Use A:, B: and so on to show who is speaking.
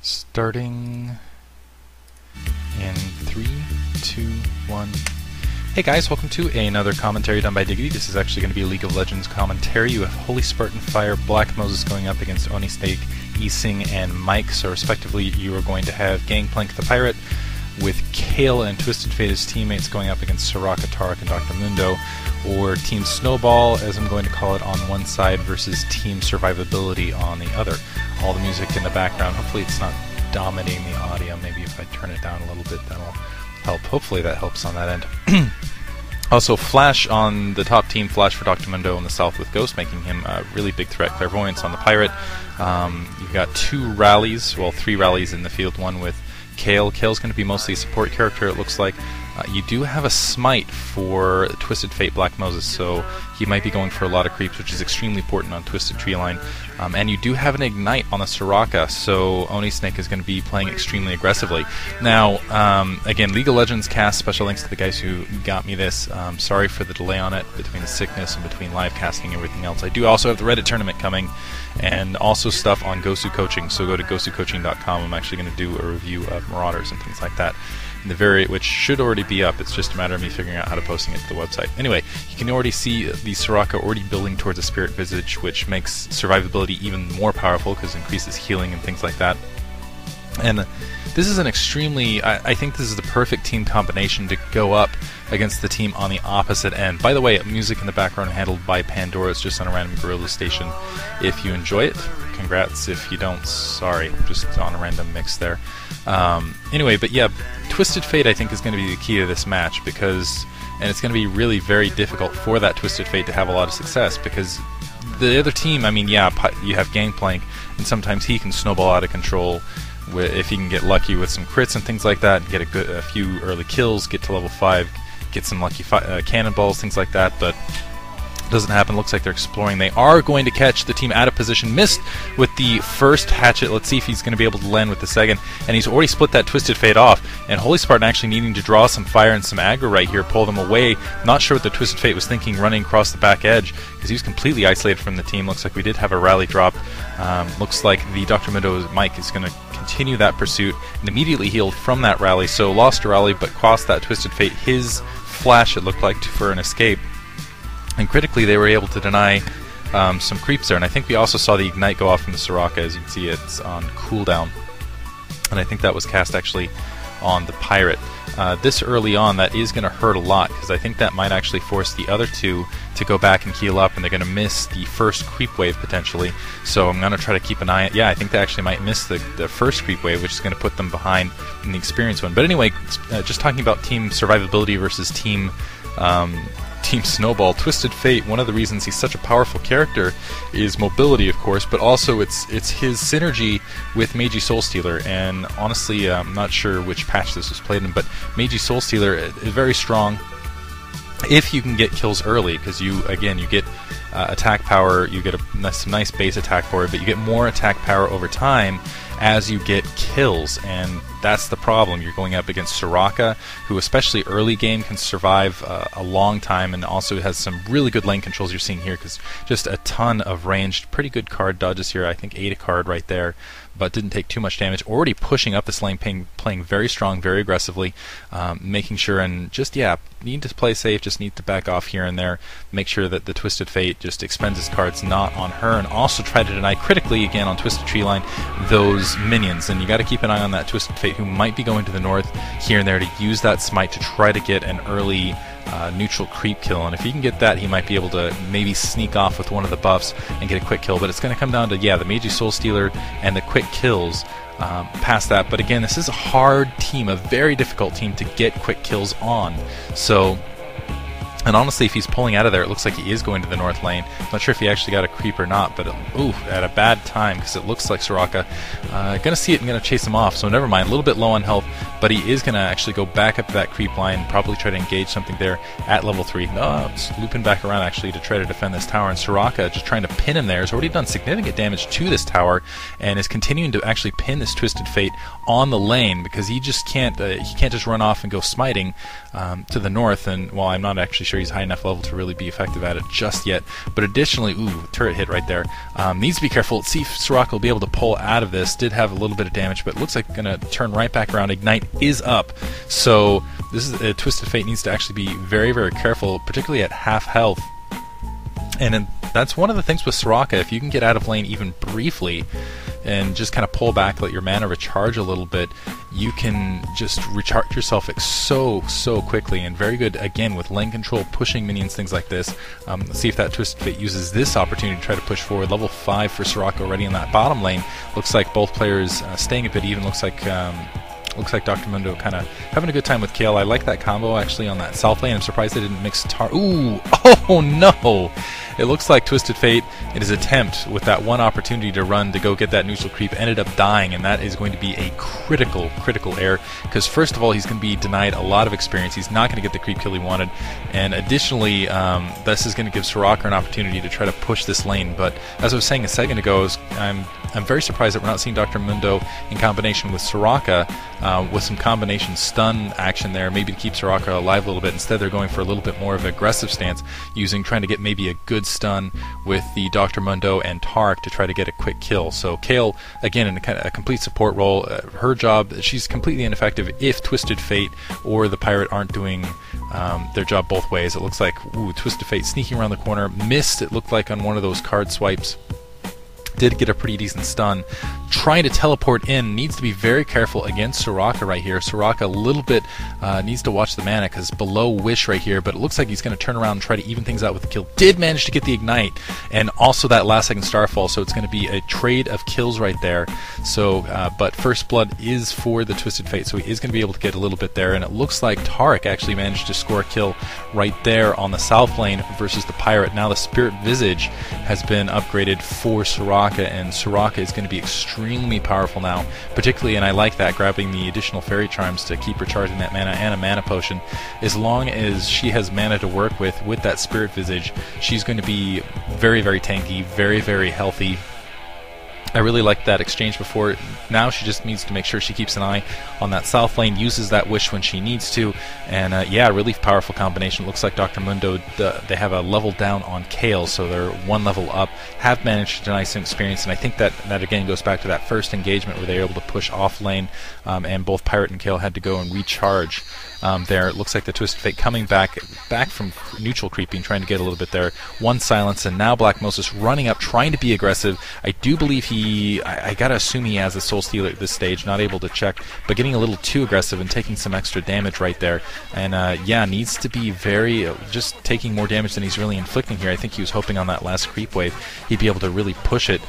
A: Starting in 3, 2, 1. Hey guys, welcome to another commentary done by Diggity. This is actually going to be a League of Legends commentary. You have Holy Spartan Fire, Black Moses going up against Onisnake, Esing, and Mike. So respectively, you are going to have Gangplank the Pirate with Kayle and Twisted Fate as teammates going up against Soraka, Taric, and Dr. Mundo, or Team Snowball, as I'm going to call it, on one side versus Team Survivability on the other. All the music in the background, hopefully it's not dominating the audio. Maybe if I turn it down a little bit, that'll help. Hopefully that helps on that end. Also, Flash on the top team, Flash for Dr. Mundo in the south with Ghost, making him a really big threat. Clairvoyance on the Pirate. You've got 2 rallies, well, 3 rallies in the field, one with Kayle. Kayle's going to be mostly a support character, it looks like. You do have a smite for Twisted Fate Black Moses, so he might be going for a lot of creeps, which is extremely important on Twisted Tree Line. And you do have an ignite on the soraka, so Onisnake is going to be playing extremely aggressively. Now, again, League of Legends cast, special thanks to the guys who got me this. Sorry for the delay on it, between the sickness and between live casting and everything else. I do also have the Reddit tournament coming, and also stuff on Gosu Coaching, so go to gosucoaching.com. I'm actually going to do a review of Marauders and things like that, which should already be up. It's just a matter of me figuring out how to posting it to the website. Anyway, you can already see the soraka already building towards a spirit visage, which makes survivability even more powerful because it increases healing and things like that. And this is an extremely, I think this is the perfect team combination to go up against the team on the opposite end. By the way, music in the background handled by Pandora. It's just on a random gorilla station. If you enjoy it, congrats. If you don't, sorry. Just on a random mix there. Anyway, but yeah, Twisted Fate I think is going to be the key to this match, because, and it's going to be really very difficult for that Twisted Fate to have a lot of success, because the other team, I mean, yeah, you have Gangplank, and sometimes he can snowball out of control if he can get lucky with some crits and things like that, and get a few early kills, get to level 5, get some lucky cannonballs, things like that, but doesn't happen. Looks like they're exploring. They are going to catch the team out of position. Missed with the first hatchet. Let's see if he's going to be able to land with the second. And he's already split that Twisted Fate off. And Holy Spartan actually needing to draw some fire and some aggro right here, pull them away. Not sure what the Twisted Fate was thinking running across the back edge, because he was completely isolated from the team. Looks like we did have a rally drop. Looks like the Dr. Mundo Mike is going to continue that pursuit and immediately healed from that rally. So lost a rally, but cost that Twisted Fate his flash, it looked like, for an escape. And critically, they were able to deny some creeps there. And I think we also saw the ignite go off from the soraka. As you can see, it's on cooldown. And I think that was cast actually on the pirate. This early on, that is going to hurt a lot, because I think that might actually force the other two to go back and heal up, and they're going to miss the first creep wave potentially. So I'm going to try to keep an eye. Yeah, I think they actually might miss the first creep wave, which is going to put them behind in the experience one. But anyway, just talking about team survivability versus team Snowball, Twisted Fate, one of the reasons he's such a powerful character is mobility, of course, but also it's his synergy with Meiji Soulstealer. And honestly, I'm not sure which patch this was played in, but Meiji Soulstealer is very strong if you can get kills early, because you get attack power, you get some nice base attack power, but you get more attack power over time as you get kills, and that's the problem. You're going up against Soraka, who especially early game can survive a long time, and also has some really good lane controls you're seeing here, because just a ton of ranged, pretty good card dodges here. I think 8 a card right there, but didn't take too much damage. Already pushing up this lane, playing very strong, very aggressively, making sure, and just, yeah, need to play safe, just need to back off here and there, make sure that the Twisted Fate just expends his cards not on her, and also try to deny critically, again, on Twisted Tree Line, those minions. And you got to keep an eye on that Twisted Fate, who might be going to the north here and there to use that smite to try to get an early neutral creep kill, and if he can get that, he might be able to maybe sneak off with one of the buffs and get a quick kill. But it's going to come down to, yeah, the Meiji Soulstealer and the quick kills past that. But again, this is a hard team, a very difficult team to get quick kills on. So, and honestly, if he's pulling out of there, it looks like he is going to the north lane. I'm not sure if he actually got a creep or not, but at a bad time, because it looks like Soraka going to see it and going to chase him off. So never mind, a little bit low on health, but he is going to actually go back up to that creep line, probably try to engage something there at level 3. It's looping back around actually to try to defend this tower, and Soraka just trying to pin him there. Has already done significant damage to this tower, and is continuing to actually pin this Twisted Fate on the lane, because he just can't just run off and go smiting to the north. And while I'm not actually sure he's high enough level to really be effective at it just yet. But additionally, ooh, turret hit right there. Needs to be careful. Let's see if soraka will be able to pull out of this. Did have a little bit of damage, but looks like going to turn right back around. Ignite is up. So this is Twisted Fate needs to actually be very, very careful, particularly at half health. And that's one of the things with soraka. If you can get out of lane even briefly and just kind of pull back, let your mana recharge a little bit, you can just recharge yourself so quickly, and very good again with lane control, pushing minions, things like this. Let's see if that Twisted Fate uses this opportunity to try to push forward. Level 5 for soraka already in that bottom lane. Looks like both players staying a bit even. Looks like Dr. Mundo kind of having a good time with Kayle. I like that combo actually on that south lane. I'm surprised they didn't mix Ooh! Oh no! It looks like Twisted Fate, in his attempt with that one opportunity to run to go get that neutral creep, ended up dying, and that is going to be a critical error, because first of all, he's going to be denied a lot of experience. He's not going to get the creep kill he wanted, and additionally, this is going to give soraka an opportunity to try to push this lane. But as I was saying a second ago, I'm very surprised that we're not seeing Dr. Mundo in combination with soraka, with some combination stun action there, maybe to keep soraka alive a little bit. Instead, they're going for a little bit more of an aggressive stance, trying to get maybe a good stun with the Dr. Mundo and Taric to try to get a quick kill. So Kayle, again, in a complete support role. Her job, she's completely ineffective if Twisted Fate or the pirate aren't doing their job both ways. It looks like, ooh, Twisted Fate sneaking around the corner, missed, it looked like, on one of those card swipes. Did get a pretty decent stun. Trying to teleport in, needs to be very careful against soraka right here. Soraka a little bit needs to watch the mana, because below wish right here, but it looks like he's going to turn around and try to even things out with the kill. Did manage to get the ignite, and also that last second starfall, so it's going to be a trade of kills right there. So, but first blood is for the Twisted Fate, so he is going to be able to get a little bit there, and it looks like Taric actually managed to score a kill right there on the south lane versus the pirate. Now the Spirit Visage has been upgraded for soraka, and soraka is going to be extremely powerful now, particularly, and I like that, grabbing the additional fairy charms to keep recharging that mana and a mana potion. As long as she has mana to work with that Spirit Visage, she's going to be very tanky, very healthy. I really liked that exchange before. Now she just needs to make sure she keeps an eye on that south lane, uses that wish when she needs to, and yeah, really powerful combination. It looks like Dr. Mundo, they have a level down on Kayle, so they're one level up, have managed to deny some experience, and I think that again goes back to that first engagement where they were able to push off lane, and both Pirate and Kayle had to go and recharge. There, it looks like the Twisted Fate coming back from neutral creeping, trying to get a little bit there. One silence, and now Black Moses running up, trying to be aggressive. I do believe I gotta assume he has a Soul Stealer at this stage, not able to check, but getting a little too aggressive and taking some extra damage right there. And yeah, needs to be just taking more damage than he's really inflicting here. I think he was hoping on that last creep wave he'd be able to really push it.